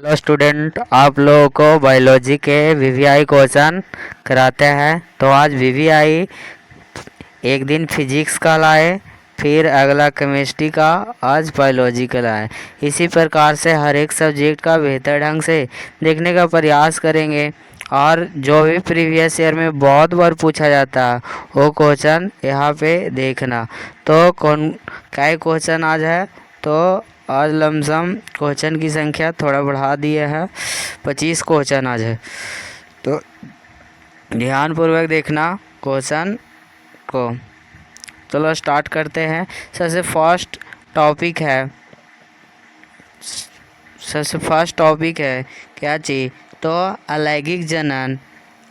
Hello student, आप लोगों को बायोलॉजी के वीवीआई क्वेश्चन कराते हैं। तो आज वीवीआई एक दिन फिजिक्स का लाए, फिर अगला केमिस्ट्री का, आज बायोलॉजी का लाए। इसी प्रकार से हर एक सब्जेक्ट का बेहतर ढंग से देखने का प्रयास करेंगे और जो भी प्रीवियस ईयर में बहुत बार पूछा जाता है वो क्वेश्चन यहाँ पे देखना। तो कौन क्या क्वेश्चन आज है, तो आज लमसम क्वेश्चन की संख्या थोड़ा बढ़ा दिए है, 25 क्वेश्चन आज है। तो ध्यानपूर्वक देखना क्वेश्चन को। चलो स्टार्ट करते हैं। सबसे फर्स्ट टॉपिक है क्या चीज़, तो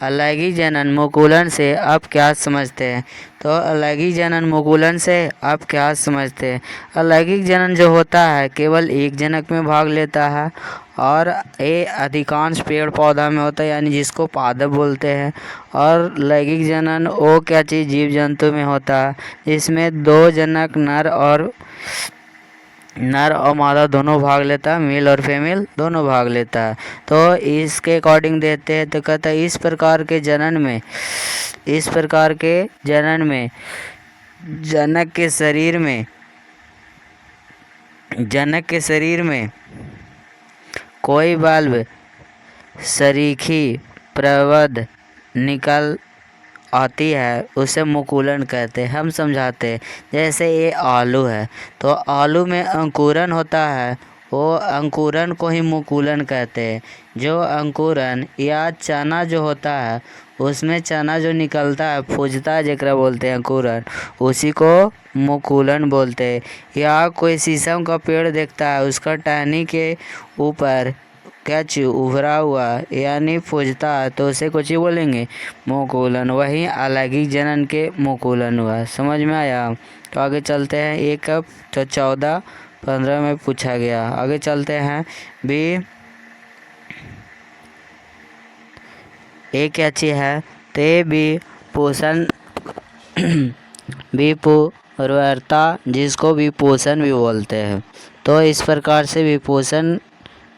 अलैंगिक जनन मुकुलन से आप क्या समझते हैं। तो अलैंगिक जनन मुकुलन से आप क्या समझते हैं। अलैंगिक जनन जो होता है केवल एक जनक में भाग लेता है और ये अधिकांश पेड़ पौधा में होता है, यानी जिसको पादप बोलते हैं। और लैंगिक जनन वो क्या चीज़ जीव जंतु में होता है, जिसमें दो जनक नर और मादा दोनों भाग लेता है, मेल और फीमेल दोनों भाग लेता है। तो इसके अकॉर्डिंग देते हैं तो कहता है इस प्रकार के जनन में जनक के शरीर में कोई बल्ब सरीखी प्रवध निकल आती है, उसे मुकुलन कहते हैं। हम समझाते हैं, जैसे ये आलू है तो आलू में अंकुरन होता है, वो अंकुरन को ही मुकुलन कहते हैं। जो अंकुरन या चना जो होता है उसमें चना जो निकलता है फूजता है, जेकरा बोलते हैं अंकुरन, उसी को मुकुलन बोलते हैं। या कोई शीशम का पेड़ देखता है, उसका टहनी के ऊपर क्या चीज उभरा हुआ यानी फूजता है, तो उसे कुछ ही बोलेंगे मुकुलन। वही अलैंगिक जनन के मुकुलन हुआ। समझ में आया। तो आगे चलते हैं। एक अब तो 14-15 में पूछा गया। आगे चलते हैं। एक क्या चीज है, ते भी पोषण विपुर्वरता, जिसको विपोषण भी बोलते हैं। तो इस प्रकार से विपोषण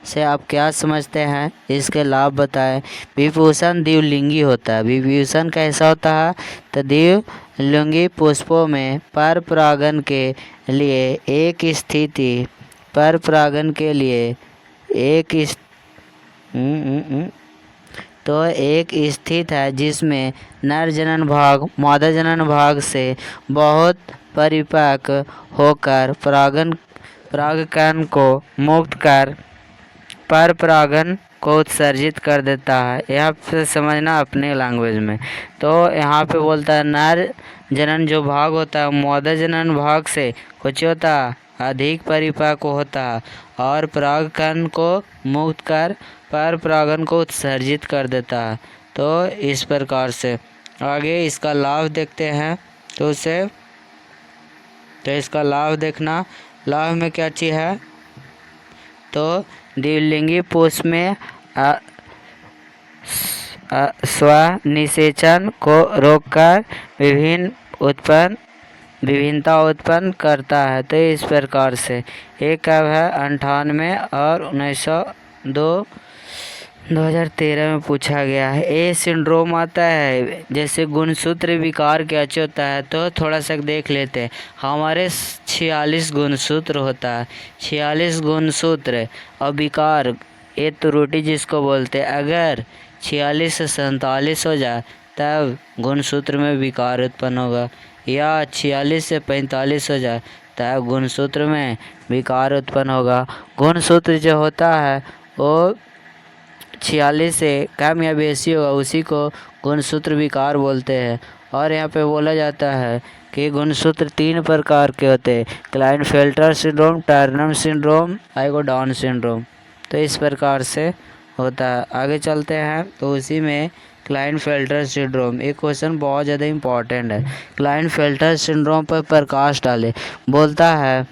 से आप क्या समझते हैं, इसके लाभ बताएं। विभूषण द्विलिंगी होता है। विभूषण कैसा होता है, तो द्विलिंगी पुष्पों में पर परागण के लिए एक स्थित है, जिसमें नर जनन भाग मादा जनन भाग से बहुत परिपक्व होकर परागकण को मुक्त कर पर परागण को उत्सर्जित कर देता है। यहाँ पे समझना अपने लैंग्वेज में। तो यहाँ पे बोलता है नर जनन जो भाग होता है मादा जनन भाग से कुछ होता है अधिक परिपक्व होता है और परागकण को मुक्त कर पर परागण को उत्सर्जित कर देता है। तो इस प्रकार से आगे इसका लाभ देखते हैं। तो इसका लाभ देखना। लाभ में क्या चीज़ है, तो द्विलिंगी पुष्प में स्वनिषेचन को रोककर विभिन्नता उत्पन्न करता है। तो इस प्रकार से एक कब है 98 और 2013 में पूछा गया है। ए सिंड्रोम आता है, जैसे गुणसूत्र विकार क्या होता है, तो थोड़ा सा देख लेते हैं। हमारे 46 गुणसूत्र होता है, 46 गुणसूत्र और विकार ये त्रुटि जिसको बोलते हैं। अगर 46 से 47 हो जाए तब गुणसूत्र में विकार उत्पन्न होगा, या 46 से 45 हो जाए तब गुणसूत्र में विकार उत्पन्न होगा। गुणसूत्र जो होता है वो 46 से कम या बेसी होगा, उसी को गुणसूत्र विकार बोलते हैं। और यहाँ पे बोला जाता है कि गुणसूत्र 3 प्रकार के होते हैं, Klinefelter syndrome, Turner syndrome, down syndrome. तो इस प्रकार से होता है। आगे चलते हैं। तो उसी में क्लाइनफेल्टर सिंड्रोम एक क्वेश्चन बहुत ज़्यादा इम्पॉर्टेंट है। क्लाइनफेल्टर सिंड्रोम पर प्रकाश डाले। बोलता है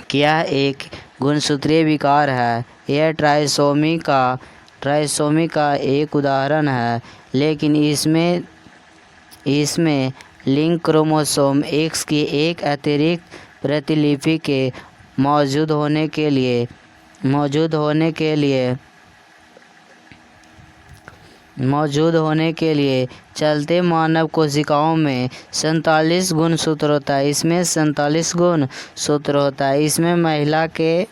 कि यह एक गुणसूत्रीय विकार है। यह ट्राइसोमी का एक उदाहरण है, लेकिन इसमें लिंक क्रोमोसोम X की एक अतिरिक्त प्रतिलिपि के मौजूद होने के लिए मौजूद होने के लिए चलते मानव कोशिकाओं में 47 गुणसूत्र होता है। इसमें 47 गुणसूत्र होता है। इसमें महिला के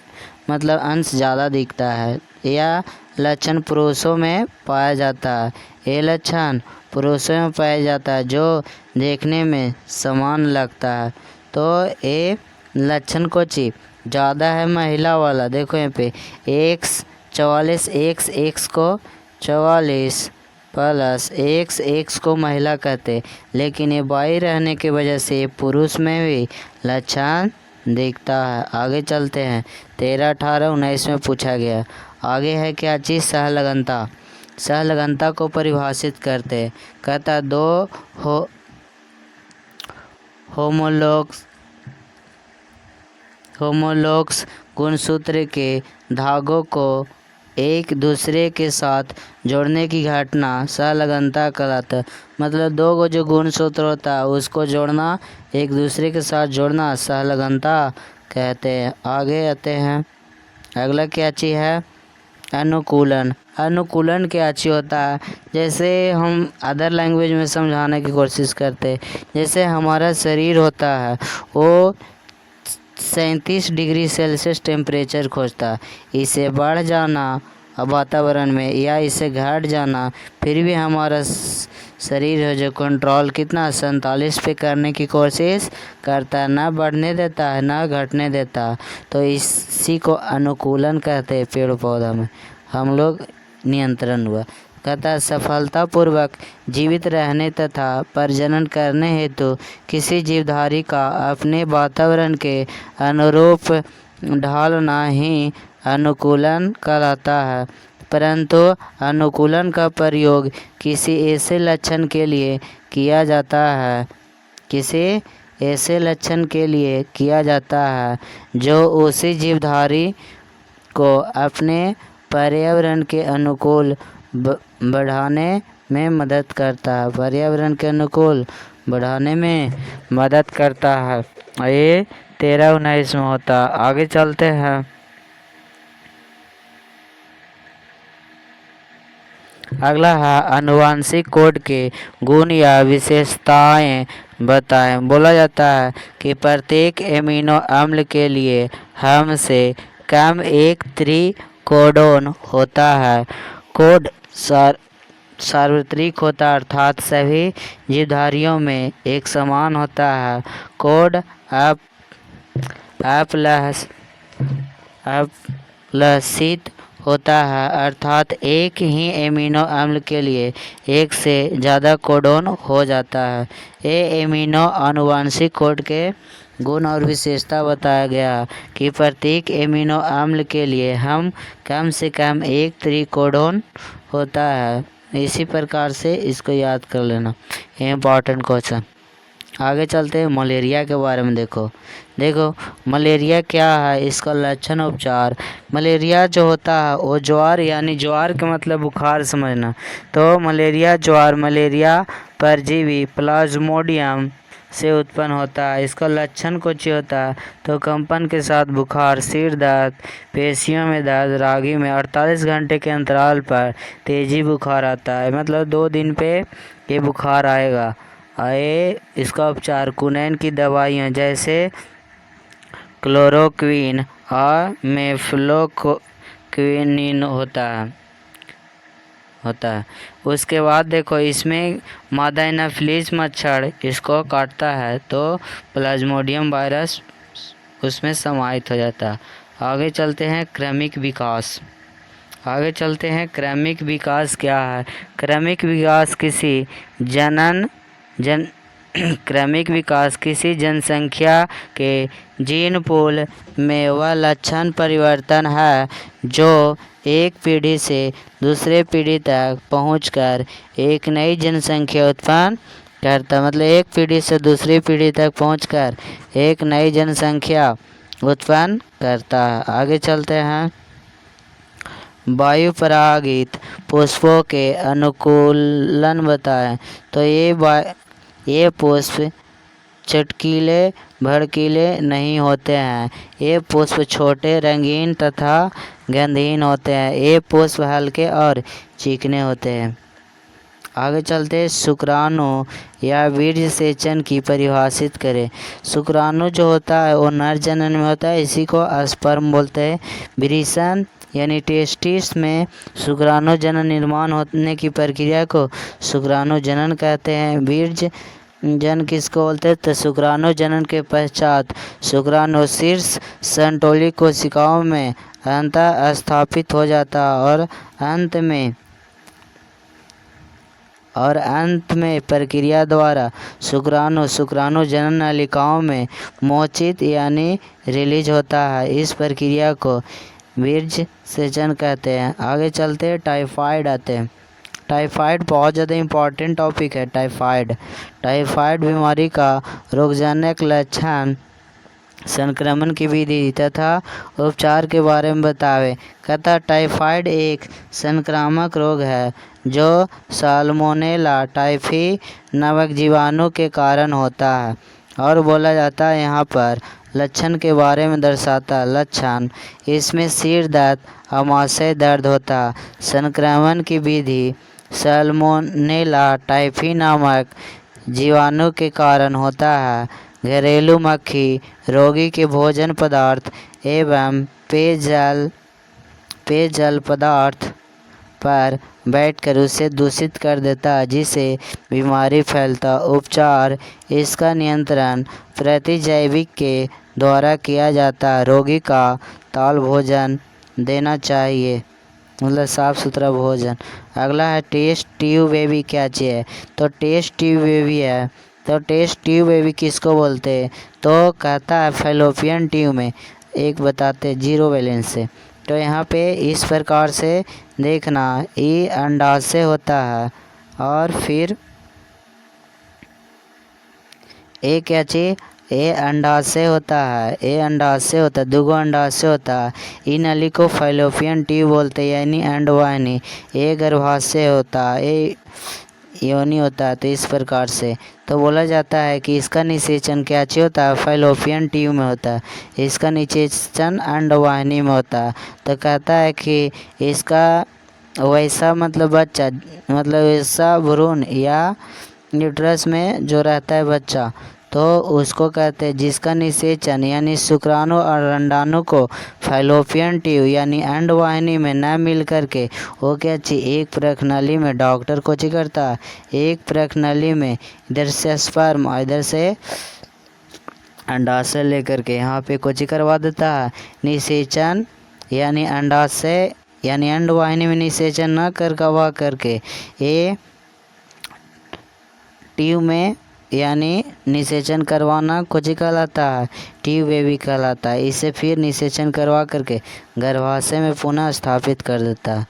मतलब अंश ज़्यादा दिखता है। यह लक्षण पुरुषों में पाया जाता है। ये लक्षण पुरुषों में पाया जाता है जो देखने में समान लगता है। तो ये लक्षण कुछ ज़्यादा है महिला वाला। देखो यहाँ पे एक्स 44 एक्स को 44 प्लस एक्स को महिला कहते, लेकिन ये बाई रहने की वजह से पुरुष में भी लक्षण दिखता है। आगे चलते हैं। 13, 18, 19 में पूछा गया। आगे है क्या चीज़? सहलगनता। सहलगनता को परिभाषित करते कहता दो होमोलॉग्स गुणसूत्र के धागों को एक दूसरे के साथ जोड़ने की घटना सहलगनता कहलाता है। मतलब दो को जो गुणसूत्र होता है उसको जोड़ना, एक दूसरे के साथ जोड़ना सहलगनता कहते हैं। आगे आते हैं। अगला क्या चीज़ है? अनुकूलन। अनुकूलन क्या चीज़ होता है? जैसे हम अदर लैंग्वेज में समझाने की कोशिश करते हैं। जैसे हमारा शरीर होता है वो 37 डिग्री सेल्सियस टेम्परेचर खोजता है। इसे बढ़ जाना वातावरण में या इसे घट जाना, फिर भी हमारा शरीर है जो कंट्रोल कितना 47 पे करने की कोशिश करता है, ना बढ़ने देता है ना घटने देता। तो इसी को अनुकूलन कहते हैं। पेड़ पौधा में हम लोग नियंत्रण हुआ। कहता सफलतापूर्वक जीवित रहने तथा प्रजनन करने हेतु किसी जीवधारी का अपने वातावरण के अनुरूप ढालना ही अनुकूलन कहलाता है। परंतु अनुकूलन का प्रयोग किसी ऐसे लक्षण के लिए किया जाता है जो उसी जीवधारी को अपने पर्यावरण के अनुकूल बढ़ाने में मदद करता है। पर्यावरण के अनुकूल बढ़ाने में मदद करता है। ये 13, 19 में होता है। आगे चलते हैं। अगला है आनुवांशिक कोड के गुण या विशेषताएं बताएं। बोला जाता है कि प्रत्येक एमिनो अम्ल के लिए हम से कम एक त्रिकोडोन होता है। कोड सार्वत्रिक होता है अर्थात सभी जीवधारियों में एक समान होता है। कोड अपलसित होता है अर्थात एक ही एमिनो अम्ल के लिए एक से ज़्यादा कोडोन हो जाता है। ये एमिनो आनुवांशिक कोड के गुण और विशेषता बताया गया कि प्रत्येक एमिनो अम्ल के लिए हम कम से कम एक त्रिकोडोन होता है। इसी प्रकार से इसको याद कर लेना, इम्पॉर्टेंट क्वेश्चन। आगे चलते हैं। मलेरिया के बारे में देखो मलेरिया क्या है, इसका लक्षण उपचार। मलेरिया जो होता है वो ज्वार, यानी ज्वार का मतलब बुखार समझना। तो मलेरिया परजीवी प्लाज्मोडियम से उत्पन्न होता है। इसका लक्षण कुछ होता है तो कंपन के साथ बुखार, सिर दर्द, पेशियों में दर्द, रागी में 48 घंटे के अंतराल पर तेजी बुखार आता है। मतलब 2 दिन पे ये बुखार आएगा। इसका उपचार कुनैन की दवाइयाँ जैसे क्लोरोक्विन और मेफ्लोक्विनिन होता है। उसके बाद देखो इसमें मादा एनाफिलीज मच्छर इसको काटता है तो प्लाज्मोडियम वायरस उसमें समाहित हो जाता है। आगे चलते हैं। क्रमिक विकास क्या है? क्रमिक विकास किसी जनसंख्या के जीन पूल में वह लक्षण परिवर्तन है जो एक पीढ़ी से दूसरे पीढ़ी तक पहुंचकर एक नई जनसंख्या उत्पन्न करता। मतलब एक पीढ़ी से दूसरी पीढ़ी तक पहुंचकर एक नई जनसंख्या उत्पन्न करता है। आगे चलते हैं। वायु परागित पुष्पों के अनुकूलन बताएं। तो ये पुष्प चटकीले भड़कीले नहीं होते हैं। ये पुष्प छोटे, रंगीन तथा गंधहीन होते हैं। ये पुष्प हल्के और चिकने होते हैं। आगे चलते हैं, शुक्राणु या वीर्य सेचन की परिभाषित करें। शुक्राणु जो होता है वो नर जनन में होता है, इसी को स्पर्म बोलते हैं। विरिसन यानी टेस्टिस में शुक्राणु जनन निर्माण होने की प्रक्रिया को शुक्राणु जनन कहते हैं। वीर्य जन किसको बोलते हैं? तो शुक्राणु जनन के पश्चात शुक्राणु शीर्ष संतोली कोशिकाओं में अंतः स्थापित हो जाता और अंत में प्रक्रिया द्वारा शुक्राणु जनन नलिकाओं में मोचित यानी रिलीज होता है। इस प्रक्रिया को वीर्य सेचन कहते हैं। आगे चलते हैं, टाइफाइड आते हैं। टाइफाइड बहुत ज़्यादा इम्पॉर्टेंट टॉपिक है। टाइफाइड बीमारी का रोगजनक लक्षण, संक्रमण की विधि तथा उपचार के बारे में बतावे। कहता टाइफाइड एक संक्रामक रोग है जो साल्मोनेला टाइफी नामक जीवाणु के कारण होता है। और बोला जाता है यहाँ पर लक्षण के बारे में दर्शाता लक्षण, इसमें सिर दर्द, आमाशय दर्द होता। संक्रमण की विधि साल्मोनेला टाइफी नामक जीवाणु के कारण होता है। घरेलू मक्खी रोगी के भोजन पदार्थ एवं पेयजल पदार्थ पर बैठकर उसे दूषित कर देता है, जिससे बीमारी फैलता। उपचार, इसका नियंत्रण प्रतिजैविक के द्वारा किया जाता है। रोगी का ताल भोजन देना चाहिए, मतलब साफ़ सुथरा भोजन। अगला है टेस्ट ट्यूब बेबी क्या है? तो टेस्ट ट्यूब बेबी है। तो टेस्ट ट्यूब बेबी किसको बोलते हैं? तो कहता है फैलोपियन ट्यूब में एक बताते 0 वैलेंस से। तो यहाँ पे इस प्रकार से देखना, ये अंडाशय होता है और फिर ये क्या चीज़, ये अंडाशय होता है। ये अंडाशय होता है, 2 अंडाशय होता है। इन नली को फैलोपियन ट्यूब बोलते हैं यानी अंडवाहिनी। ये गर्भाशय होता है, ये योनि होता है। तो इस प्रकार से तो बोला जाता है कि इसका निषेचन क्या चीज होता है? फैलोपियन ट्यूब में होता है। इसका निषेचन अंडवाहिनी में होता है। तो कहता है कि इसका वैसा मतलब बच्चा, मतलब वैसा भ्रूण या यूट्रस में जो रहता है बच्चा, तो उसको कहते हैं जिसका निषेचन यानी शुक्राणु और अंडाणु को फैलोपियन ट्यूब यानी अंडवाहिनी में न मिल करके वो क्या चाहिए, एक प्रखनली में डॉक्टर को ची करता है। एक प्रखनली में इधर से स्पर्म और इधर से अंडाशय लेकर के यहाँ पे कोची करवा देता है। निषेचन यानी अंडाशय यानी अंडवाहिनी में निषेचन न करवा करके ये ट्यूब में यानी निषेचन करवाना कुछ कहलाता है, ट्यूब बेबी कहलाता है। इसे फिर निषेचन करवा करके गर्भाशय में पुनः स्थापित कर देता है।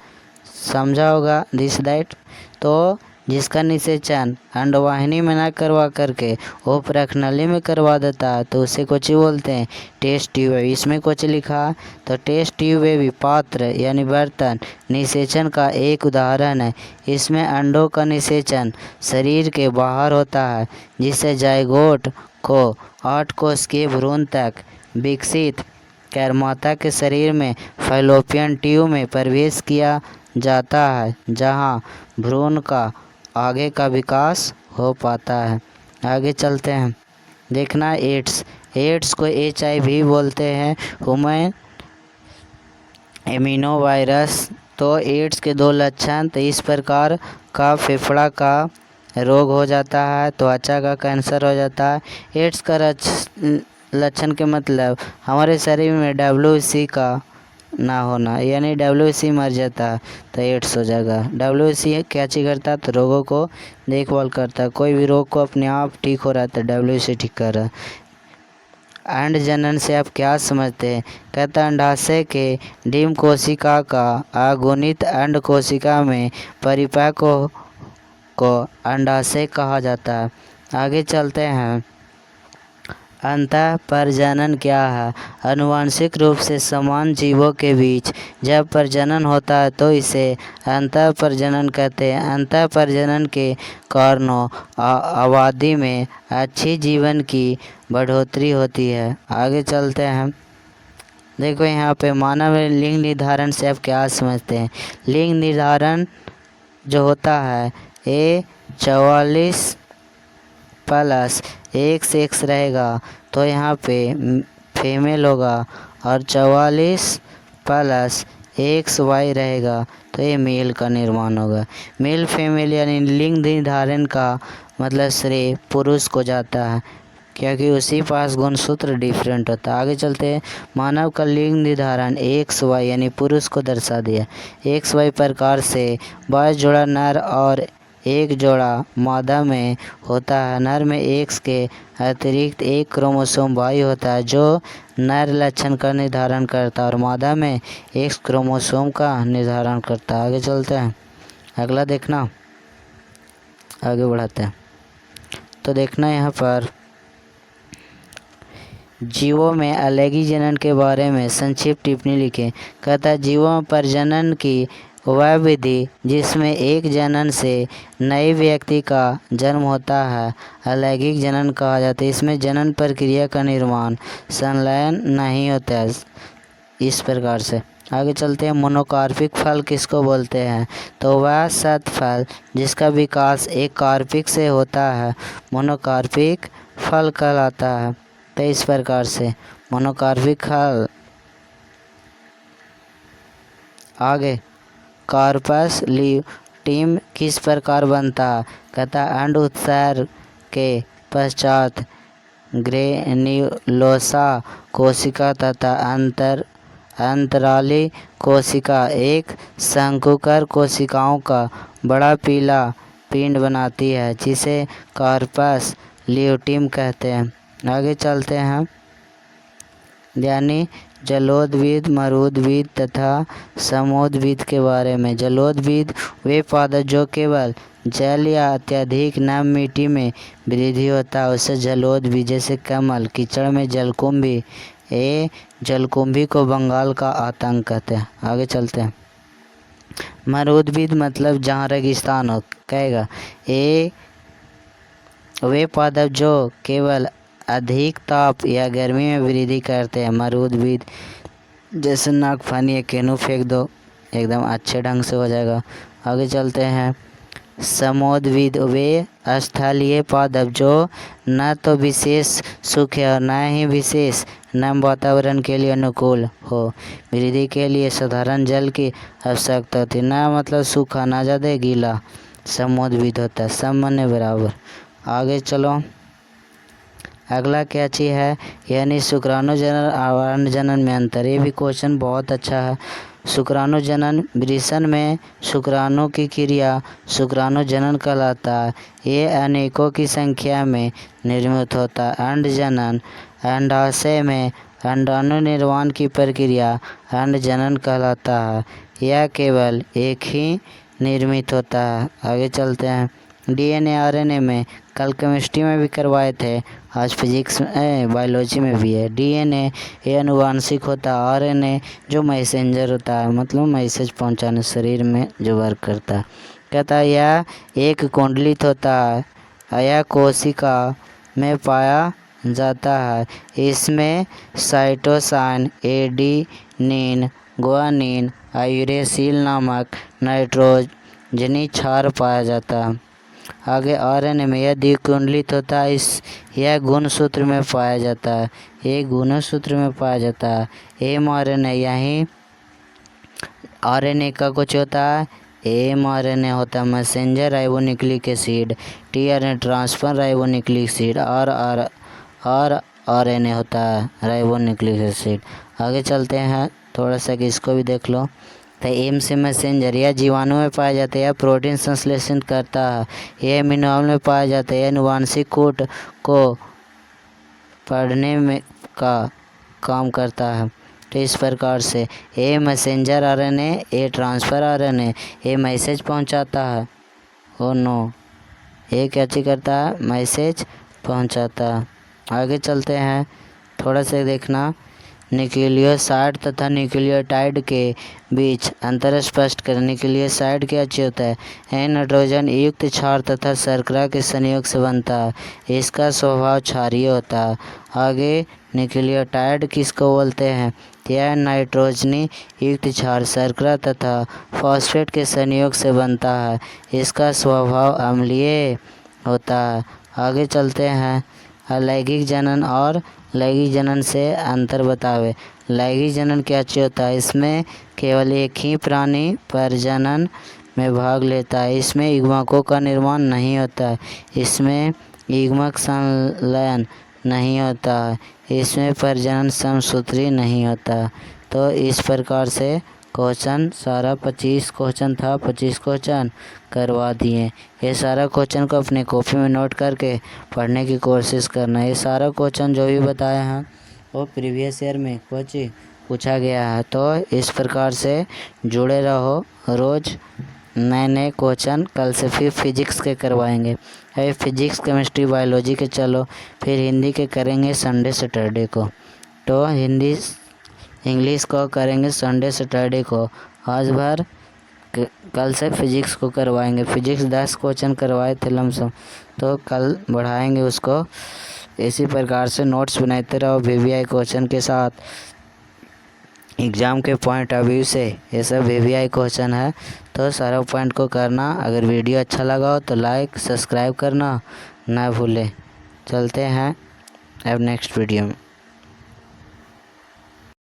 समझा होगा दिस दैट। तो जिसका निषेचन अंडवाहिनी में ना करवा करके वो प्रखनली में करवा देता है तो उसे कुछ बोलते हैं टेस्ट ट्यूब बेबी। इसमें कुछ लिखा तो टेस्ट ट्यूब बेबी पात्र यानी बर्तन निषेचन का एक उदाहरण है। इसमें अंडों का निषेचन शरीर के बाहर होता है, जिससे जायगोट को 8 कोष के भ्रूण तक विकसित कर माता के शरीर में फैलोपियन ट्यूब में प्रवेश किया जाता है, जहां भ्रूण का आगे का विकास हो पाता है। आगे चलते हैं, देखना एड्स को HIV बोलते हैं, ह्यूमन एमिनो वायरस। तो एड्स के 2 लक्षण, तो इस प्रकार का फेफड़ा का रोग हो जाता है, त्वचा का कैंसर हो जाता है। एड्स का लक्षण के मतलब हमारे शरीर में WBC का ना होना, यानी WBC मर जाता है तो एड्स हो जाएगा। WBC क्या चीज़ करता है? तो रोगों को देखभाल करता है। कोई भी रोग को अपने आप ठीक हो रहा है तो WBC ठीक कर रहा है। अंड जनन से आप क्या समझते हैं? कहता अंडाशय के डिम्ब कोशिका का अगुणित अंड कोशिका में परिपक्व को अंडाशय कहा जाता है। आगे चलते हैं, अंतःप्रजनन क्या है? आनुवंशिक रूप से समान जीवों के बीच जब प्रजनन होता है तो इसे अंतःप्रजनन कहते हैं। अंतःप्रजनन के कारणों आबादी में अच्छी जीवन की बढ़ोतरी होती है। आगे चलते हैं। देखो यहाँ पे मानव लिंग निर्धारण से आप क्या समझते हैं? लिंग निर्धारण जो होता है ये 44 प्लस XX रहेगा तो यहाँ पे फीमेल होगा और 44 प्लस XY रहेगा तो ये मेल का निर्माण होगा। मेल फीमेल यानी लिंग निर्धारण का मतलब श्रेय पुरुष को जाता है क्योंकि उसी पास गुणसूत्र डिफरेंट होता है। आगे चलते हैं। मानव का लिंग निर्धारण XY यानी पुरुष को दर्शा दिया। XY प्रकार से 22 जोड़ा नर और 1 जोड़ा मादा में होता है। नर में X के अतिरिक्त 1 क्रोमोसोम Y होता है जो नर लक्षण का निर्धारण करता है और मादा में X क्रोमोसोम का निर्धारण करता है। आगे चलते हैं। अगला देखना, आगे बढ़ाते हैं। तो देखना यहाँ पर जीवों में अलैंगिक जनन के बारे में संक्षिप्त टिप्पणी लिखें। कहता है जीवों में प्रजनन की वह विधि जिसमें एक जनन से नए व्यक्ति का जन्म होता है अलैंगिक जनन कहा जाता है। इसमें जनन प्रक्रिया का निर्माण संलयन नहीं होता है। इस प्रकार से आगे चलते हैं। मोनोकार्पिक फल किसको बोलते हैं? तो वह सत फल जिसका विकास एक कार्पिक से होता है मोनोकार्पिक फल कहलाता है। तो इस प्रकार से मोनोकार्पिक फल। आगे कार्पस ल्यूटीम किस प्रकार बनता है? कहता अंड उत्सर्ग के पश्चात ग्रेन्युलोसा कोशिका तथा अंतराली कोशिका एक शंकुकर कोशिकाओं का बड़ा पीला पिंड बनाती है जिसे कार्पस ल्यूटीम कहते हैं। आगे चलते हैं। यानी जलोदविद, मरुदविद तथा समुद्रविद के बारे में। जलोदविद वे पादप जो केवल जल या अत्यधिक नम मिट्टी में वृद्धि होता है उसे जलोदविद। जैसे कमल, कीचड़ में जलकुंभी। ये जलकुंभी को बंगाल का आतंक कहते हैं। आगे चलते हैं। मरुदविद मतलब जहाँ रेगिस्तान हो कहेगा। ये वे पादप जो केवल अधिक ताप या गर्मी में वृद्धि करते हैं। मरुदविद जैसे नागफनी या केनू फेंक दो एकदम अच्छे ढंग से हो जाएगा। आगे चलते हैं। समुद्रविद वे स्थलीय पादप जो न तो विशेष सूखे और न ही विशेष नम वातावरण के लिए अनुकूल हो। वृद्धि के लिए साधारण जल की आवश्यकता होती है। न मतलब सूखा ना ज़्यादा गीला समुद्रविद होता है, सामान्य बराबर। आगे चलो। अगला क्या चीज़ है? यानी शुक्राणु जनन और अंड जनन में अंतर। ये भी क्वेश्चन बहुत अच्छा है। शुक्राणु जनन वृषण में शुक्राणु की क्रिया शुक्राणु जनन कहलाता है। ये अनेकों की संख्या में निर्मित होता है। अंड जनन अंडाशय में अंडाणु निर्माण की प्रक्रिया अंड जनन कहलाता है। यह केवल एक ही निर्मित होता है। आगे चलते हैं। DNA RNA में कल केमिस्ट्री में भी करवाए थे, आज फिजिक्स बायोलॉजी में भी है। DNA ये अनुवांशिक होता है। RNA जो मैसेंजर होता है मतलब मैसेज पहुंचाने शरीर में जो वर्क करता है। कहता है यह एक कुंडलित होता है। यह कोशिका में पाया जाता है। इसमें साइटोसाइन, एडेनिन, ग्वानिन, यूरेसिल नामक नाइट्रोजनी क्षार पाया जाता है। आगे RNA में यह द्विकुंडलित होता है। यह गुणसूत्र में पाया जाता है। ये गुणसूत्र में पाया जाता है। mRNA यही RNA का कुछ होता है। mRNA होता है messenger ribonucleic acid. tRNA transfer ribonucleic acid. RNA होता है राइबोन्यूक्लिक एसिड। आगे चलते हैं थोड़ा सा कि इसको भी देख लो। तो एम से मैसेंजर यह जीवाणु में पाया जाता है। यह प्रोटीन संश्लेषण करता है। यह अमीनो अम्ल में पाया जाता है। यह आनुवांशिक कोड को पढ़ने में का काम करता है। तो इस प्रकार से ए मैसेंजर RNA, ए ट्रांसफर RNA, ए मैसेज पहुंचाता है। ओ नो, ये क्या चीज़ करता है? मैसेज पहुंचाता है। आगे चलते हैं, थोड़ा सा देखना। न्यूक्लियोसाइड तथा न्यूक्लियोटाइड के बीच अंतर स्पष्ट करें। न्यूक्लियोसाइड क्या चीज होता है? यह नाइट्रोजन युक्त क्षार तथा शर्करा के संयोग से बनता है। इसका स्वभाव क्षारीय होता है। आगे न्यूक्लियोटाइड किसको बोलते हैं? यह नाइट्रोजनी युक्त क्षार शर्करा तथा फॉस्फेट के संयोग से बनता है। इसका स्वभाव अम्लीय होता है। आगे चलते हैं, अलैंगिक जनन और लैंगिक जनन से अंतर बतावे। लैंगिक जनन क्या चीज होता है? इसमें केवल एक ही प्राणी प्रजनन में भाग लेता है। इसमें युग्मकों का निर्माण नहीं होता है। इसमें युग्मक संलयन नहीं होता है। इसमें प्रजनन समसूत्री नहीं होता। तो इस प्रकार से क्वेश्चन सारा 25 क्वेश्चन था, 25 क्वेश्चन करवा दिए। ये सारा क्वेश्चन को अपने कॉपी में नोट करके पढ़ने की कोशिश करना। ये सारा क्वेश्चन जो भी बताया है वो प्रीवियस ईयर में पूछा गया है। तो इस प्रकार से जुड़े रहो, रोज़ नए नए क्वेश्चन। कल से फिर फिजिक्स के करवाएंगे। अभी फिजिक्स केमिस्ट्री बायोलॉजी के चलो, फिर हिंदी के करेंगे संडे सैटरडे को। तो हिंदी इंग्लिश को करेंगे संडे सैटरडे को। आज भर कल से फिजिक्स को करवाएंगे। फिजिक्स 10 क्वेश्चन करवाए थे लमसम, तो कल बढ़ाएंगे उसको। इसी प्रकार से नोट्स बनाते रहो वीवीआई क्वेश्चन के साथ। एग्ज़ाम के पॉइंट ऑफ व्यू से ये सब वीवीआई क्वेश्चन है, तो सारा पॉइंट को करना। अगर वीडियो अच्छा लगा हो तो लाइक सब्सक्राइब करना ना भूलें। चलते हैं अब नेक्स्ट वीडियो में।